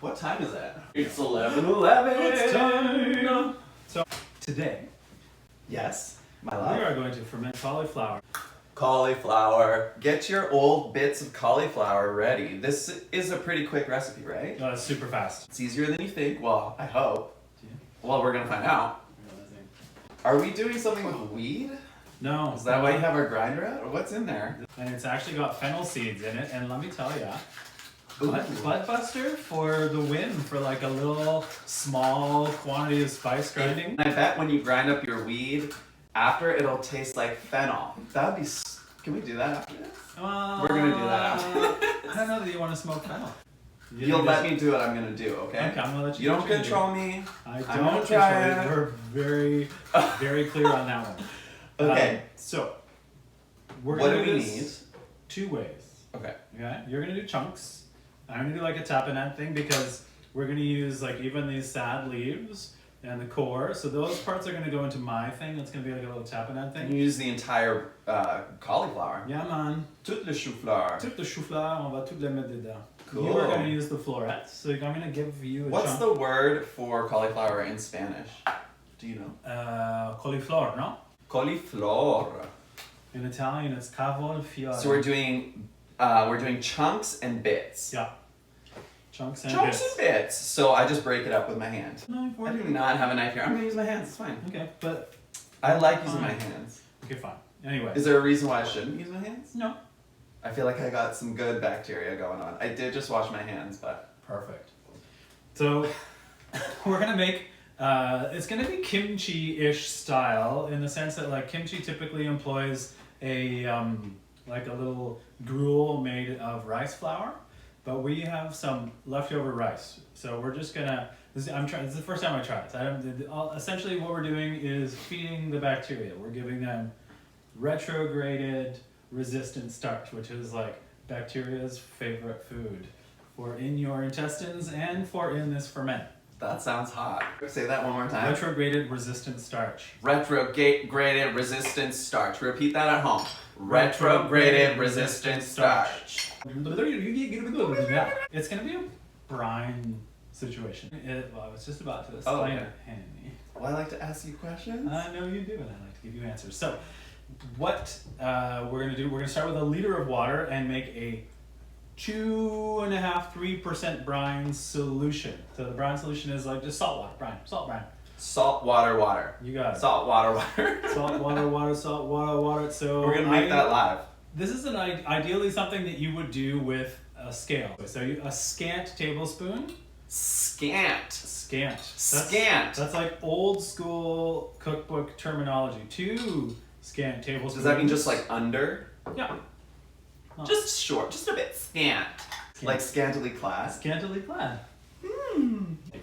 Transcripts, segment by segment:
What time is it? It's 11:11. It's time. So today, Yes, my we love. are going to ferment cauliflower. Cauliflower. Get your old bits of cauliflower ready. This is a pretty quick recipe, right? It's super fast. It's easier than you think. Well, I hope. Yeah. Well, we're gonna find out. Are we doing something with weed? No. Is that why you have our grinder out? Or what's in there? And it's actually got fennel seeds in it, and let me tell ya, Ooh. butt buster for the win for like a little small quantity of spice grinding. I bet when you grind up your weed, after it'll taste like fennel. That would be. Can we do that after this? We're gonna do that after. I don't know that you want to smoke fennel. You'll let me do what I'm gonna do, okay? Okay, I'm gonna let you. You don't do what control me. I I'm don't gonna control try you. it. We're very, very clear on that one. Okay. So we're What gonna do we do this two ways. Okay. Okay, you're gonna do chunks. I'm gonna do like a tapenade thing because we're gonna use like even these sad leaves and the core. So those parts are gonna go into my thing. It's gonna be like a little tapenade You thing. use the entire cauliflower. Yeah, man. Tout le chou-fleur. Tout le chou-fleur, on va tout le mettre dedans. Cool. You are gonna use the florets. So I'm gonna give you a What's chunk. the word for cauliflower in Spanish? Do you know? Cauliflower, no? Cauliflower. In Italian, it's cavolfiore. So we're doing chunks and bits. Yeah. Chunks and Chunks bits. and bits. So I just break it up with my hand. No, I do not have a knife here. I'm gonna use my hands. It's fine. Okay, but I like using my Fine. hands. okay, fine. Anyway. Is there a reason why I shouldn't use my hands? No. I feel like I got some good bacteria going on. I did just wash my hands, but Perfect. So we're gonna make it's gonna be kimchi-ish style in the sense that like kimchi typically employs a like a little gruel made of rice flour, but we have some leftover rice. So we're just gonna. This is the first time I try this. Essentially, what we're doing is feeding the bacteria. We're giving them retrograded resistant starch, which is like bacteria's favorite food for in your intestines and for in this ferment. that sounds hot. Say that one more time. Retrograded resistant starch. Retrograded resistant starch. Repeat that at home. Retrograded resistant starch. It's gonna be a brine situation. Well, I was just about to Oh, explain okay. it, Henry. Well, I like to ask you questions. I know you do, and I like to give you answers. So, what we're gonna do? We're gonna start with a liter of water and make a 2.5–3% brine solution. So the brine solution is like just salt water, brine, salt brine. Salt water water. You got it. Salt water water. Salt water, water, salt water, water. So We're gonna make that live. This is ideally something that you would do with a scale. So a scant tablespoon. Scant. Scant. Scant. That's like old school cookbook terminology. 2 scant tablespoons. Does that mean just like under? Yeah. Oh. Just short, just a bit scant. Like scantily clad. Scantily clad.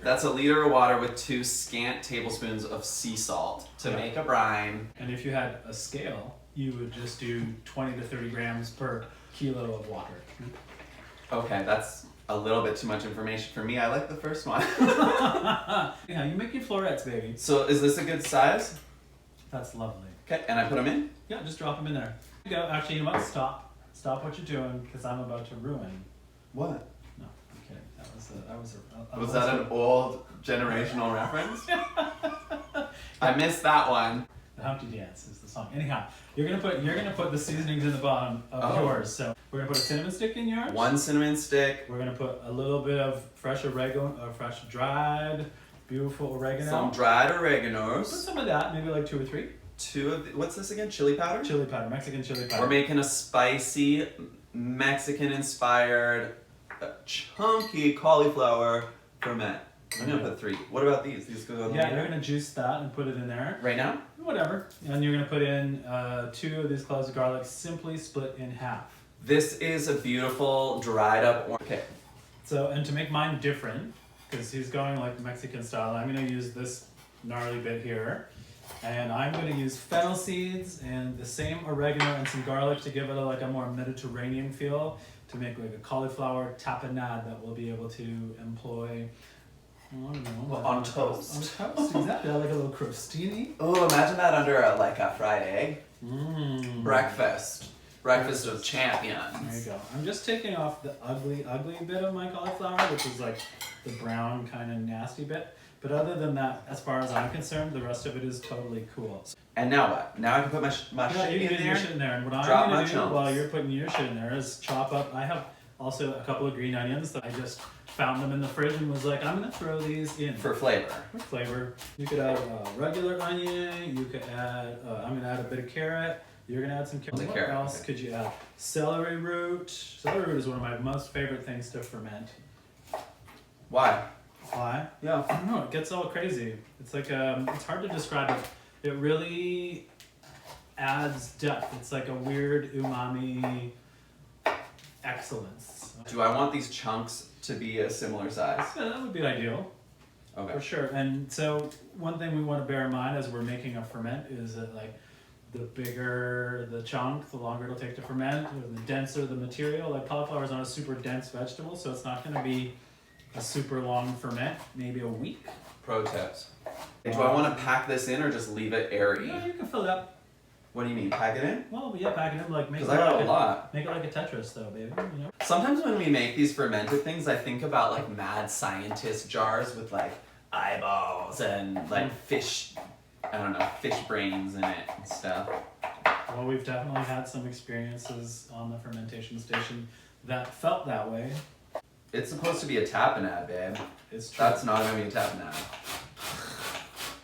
That's a liter of water with 2 scant tablespoons of sea salt to Yeah. make a brine. And if you had a scale, you would just do 20 to 30 grams per kilo of water. Okay, that's a little bit too much information for me. I like the first one. Yeah, you make your florets, baby. So is this a good size? That's lovely. Okay, and I put them in? Yeah, just drop them in there. There you go. Actually, you know what? Stop what you're doing because I'm about to ruin. What? No, I'm kidding. That was Was that an old generational reference? I missed that one. The Humpty Dance is the song. Anyhow, you're gonna put the seasonings in the bottom of Oh. yours. So we're gonna put a cinnamon stick in yours. 1 cinnamon stick, We're gonna put a little bit of fresh oregano, fresh dried, beautiful oregano. some dried Put oreganos, some of that, maybe like 2 or 3. 2 of what's this again? Chili powder? Chili powder, Mexican chili powder. We're making a spicy, Mexican-inspired, chunky cauliflower ferment. I'm gonna put 3. What about these? These go on the Yeah, liter? you're gonna juice that and put it in there. Right now? Whatever. And you're gonna put in 2 of these cloves of garlic, simply split in half. This is a beautiful dried up orange. Okay. So, and to make mine different, because he's going like Mexican style, I'm gonna use this gnarly bit here. And I'm gonna use fennel seeds and the same oregano and some garlic to give it like a more Mediterranean feel, to make like a cauliflower tapenade that we'll be able to employ. I don't know. On toast. On toast, exactly. Like a little crostini. Oh, imagine that under a fried egg. Mmm. Breakfast Breakfast of champions. There you go. I'm just taking off the ugly bit of my cauliflower, which is like the brown kind of nasty bit. But other than that, as far as I'm concerned, the rest of it is totally cool. And now what? Now I can put my Yeah, you shit can in get your there? shit in there. And what Drop I'm my going to do chunks. while you're putting your shit in there is chop up. I have also a couple of green onions that I just found them in the fridge and was like, I'm going to throw these in. For flavor. For flavor. You could add a regular onion. You could add, I'm going to add a bit of carrot. You're going to add some carrot. What carrot, else okay. could you add? Celery root. Celery root is one of my most favorite things to ferment. Why? Why? Yeah. I don't know, it gets all crazy. It's like, it's hard to describe it. It really adds depth. It's like a weird umami excellence. Do I want these chunks to be a similar size? Yeah, that would be ideal, for Okay. sure. And so one thing we want to bear in mind as we're making a ferment is that like the bigger the chunk, the longer it'll take to ferment, or the denser the material. Like cauliflower is not a super dense vegetable, so it's not going to be a super long ferment, maybe a week. Pro tips. Do I want to pack this in or just leave it airy? Yeah, you can fill it up. What do you mean, pack it in? Well, yeah, pack it in, like make it Because I got like a lot. Make it like a Tetris, though, baby. You know. Sometimes when we make these fermented things, I think about like mad scientist jars with like eyeballs and like fish, I don't know, fish brains in it and stuff. Well, we've definitely had some experiences on the fermentation station that felt that way. It's supposed to be a tapenade, babe. It's true. That's not gonna be a tapenade.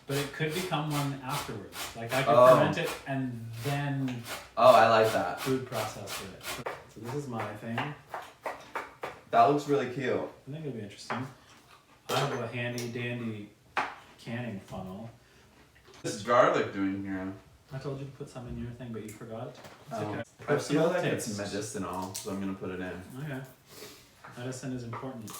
But it could become one afterwards. Like I could Oh. ferment it and then Oh, I like that. food process with it. So this is my thing. That looks really cute. I think it'll be interesting. I have a handy dandy canning funnel. What's garlic doing here? I told you to put some in your thing, but you forgot. It's Oh. okay. I feel Personal like it's taste. medicinal, so I'm gonna put it in. Okay. Medicine is important.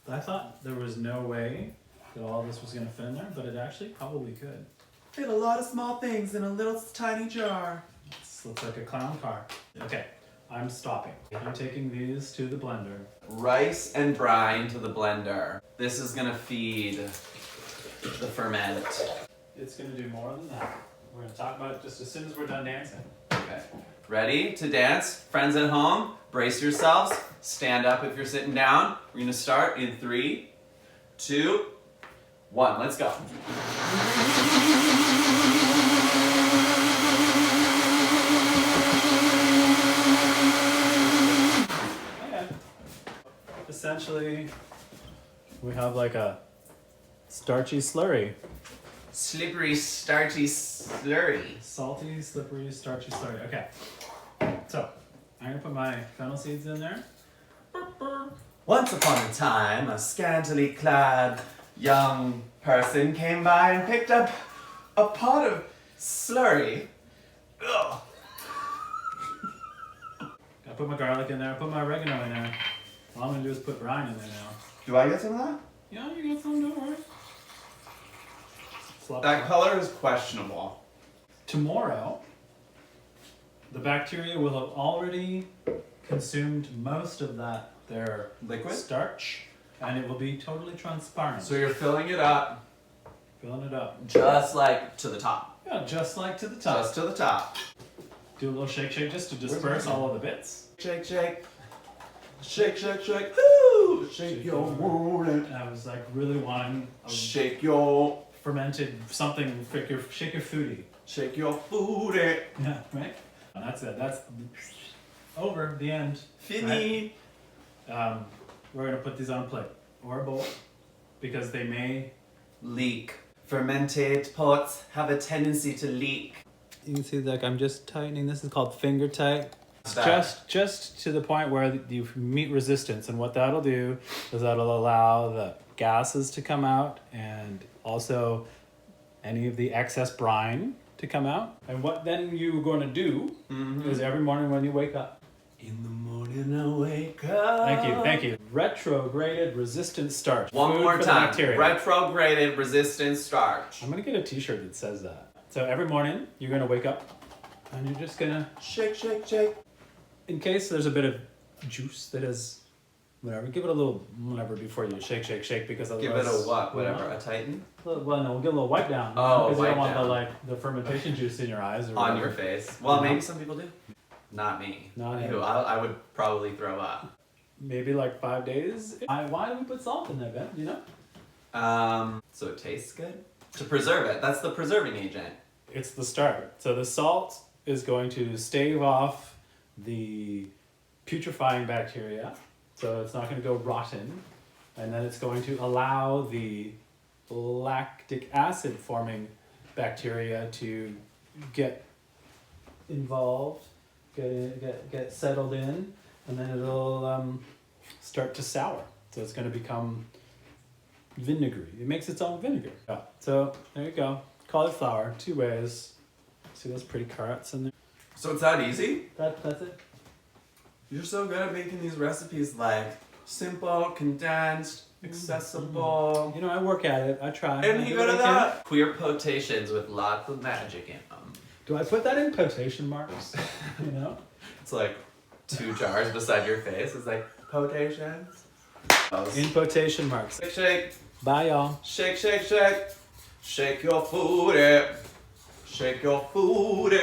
But I thought there was no way that all this was going to fit in there, but it actually probably could. Fit a lot of small things in a little tiny jar. This looks like a clown car. Okay, I'm stopping. I'm taking these to the blender. Rice and brine to the blender. This is gonna feed the ferment. It's going to do more than that. We're going to talk about it just as soon as we're done dancing. Okay. Ready to dance? Friends at home, brace yourselves. Stand up if you're sitting down. We're gonna start in 3, 2, 1. Let's go. Okay. Essentially, we have like a starchy slurry. Slippery, starchy slurry. Salty, slippery, starchy slurry. Okay. So, I'm going to put my fennel seeds in there. Once upon a time, a scantily clad young person came by and picked up a pot of slurry. Ugh. I put my garlic in there. I put my oregano in there. All I'm going to do is put brine in there now. Do I get some of that? Yeah, you got some, don't worry. Slop, That slop. color is questionable. Tomorrow, the bacteria will have already consumed most of that, their Liquid? starch, and it will be totally transparent. So you're filling it up Filling it up. just like to the top. Yeah, just like to the top. Just to the top. Do a little shake, shake, just to Where's disperse my- all of the bits. Shake, shake. Shake, shake, shake. Woo! Shake your booty. And I was like really wanting a Shake your, fermented something, shake your foodie. shake your booty. Yeah, right? And that's it. That's over, the end. Fini. We're gonna put these on a plate or a bowl because they may. Leak. Fermented pots have a tendency to leak. You can see like I'm just tightening. This is called finger tight. It's That. just to the point where you meet resistance, and what that'll do is that'll allow the gases to come out and also any of the excess brine to come out. And what then you're going to do is every morning when you wake up. In the morning I wake up. Thank you. Retrograded resistant starch. One Food more for the time. bacteria. Retrograded resistant starch. I'm gonna get a T-shirt that says that. So every morning you're gonna wake up, and you're just gonna, Shake, shake, shake. in case there's a bit of juice that has whatever. Give it a little whatever before you shake because Give otherwise. it a what? you know, Whatever. A Titan? Well, no, we'll give it a little wipe down. Oh, because you wipe don't want down. the fermentation juice in your eyes or On whatever. your face. Well, Yeah. maybe some people do. Not me. Not Ew, him. I would probably throw up. Maybe like 5 days. Why do we put salt in there, Ben? Do you know? So it tastes good? To preserve it. That's the preserving agent. It's the start. So the salt is going to stave off the putrefying bacteria, so it's not going to go rotten, and then it's going to allow the lactic acid forming bacteria to get involved, get settled in, and then it'll start to sour. So it's going to become vinegary. It makes its own vinegar. Yeah. So there you go. Cauliflower, 2 ways. See those pretty carrots in there? So it's that easy? That's it. You're so good at making these recipes like simple, condensed, accessible. You know, I work at it. I try. And I you do go to what I can. that? Queer potations with lots of magic in them. Do I put that in quotation marks? You know? It's like 2 jars beside your face. It's like potations. In quotation marks. Shake, shake. Bye, y'all. Shake, shake, shake. Shake your booty. Shake your booty.